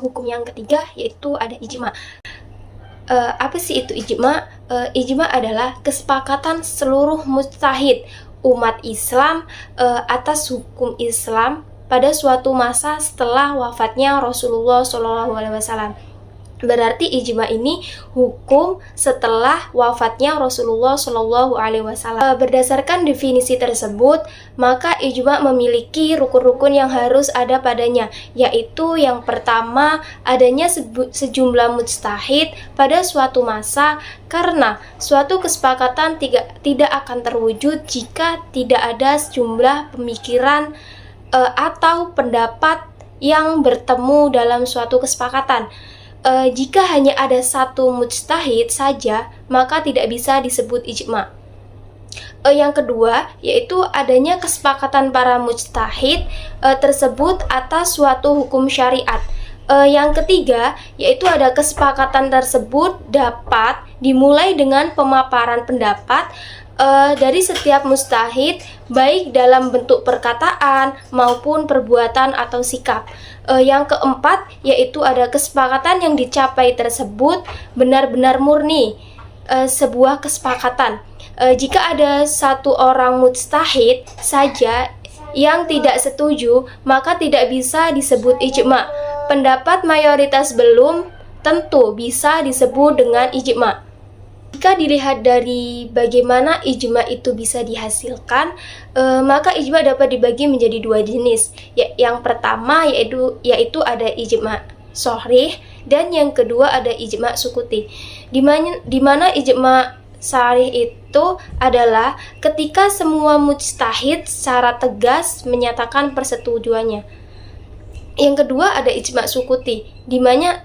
hukum yang ketiga yaitu ada ijma. Apa sih itu ijma? Ijma adalah kesepakatan seluruh mujtahid umat Islam atas hukum Islam pada suatu masa setelah wafatnya Rasulullah SAW. Berarti ijma ini hukum setelah wafatnya Rasulullah SAW. Berdasarkan definisi tersebut, maka ijma memiliki rukun-rukun yang harus ada padanya, yaitu yang pertama, adanya sejumlah mujtahid pada suatu masa, karena suatu kesepakatan tidak akan terwujud jika tidak ada sejumlah pemikiran atau pendapat yang bertemu dalam suatu kesepakatan. Jika hanya ada satu mujtahid saja, maka tidak bisa disebut ijma. Yang kedua, yaitu adanya kesepakatan para mujtahid tersebut atas suatu hukum syariat. Yang ketiga, yaitu ada kesepakatan tersebut dapat dimulai dengan pemaparan pendapat dari setiap mujtahid, baik dalam bentuk perkataan maupun perbuatan atau sikap. Yang keempat, yaitu ada kesepakatan yang dicapai tersebut benar-benar murni sebuah kesepakatan. Jika ada satu orang mujtahid saja yang tidak setuju, maka tidak bisa disebut ijma. Pendapat mayoritas belum tentu bisa disebut dengan ijma. Jika dilihat dari bagaimana ijma itu bisa dihasilkan, maka ijma dapat dibagi menjadi dua jenis. Yang pertama yaitu ada ijma sharih, dan yang kedua ada ijma sukuti. Di mana ijma sharih itu adalah ketika semua mujtahid secara tegas menyatakan persetujuannya. Yang kedua ada ijma sukuti, di mana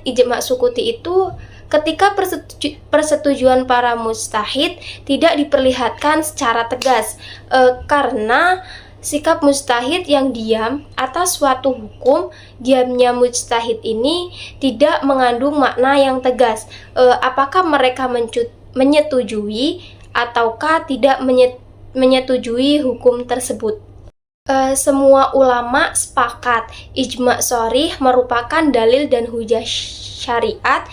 ijma sukuti itu ketika persetujuan para mujtahid tidak diperlihatkan secara tegas, karena sikap mujtahid yang diam atas suatu hukum, diamnya mujtahid ini tidak mengandung makna yang tegas. Apakah mereka menyetujui ataukah tidak menyetujui hukum tersebut? Semua ulama sepakat ijma sharih merupakan dalil dan hujah syariat.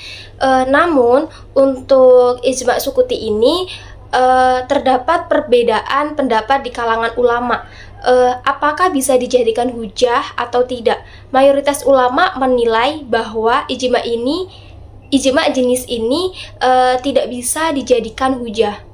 Namun untuk ijma sukuti ini terdapat perbedaan pendapat di kalangan ulama. Apakah bisa dijadikan hujah atau tidak? Mayoritas ulama menilai bahwa ijma jenis ini tidak bisa dijadikan hujah.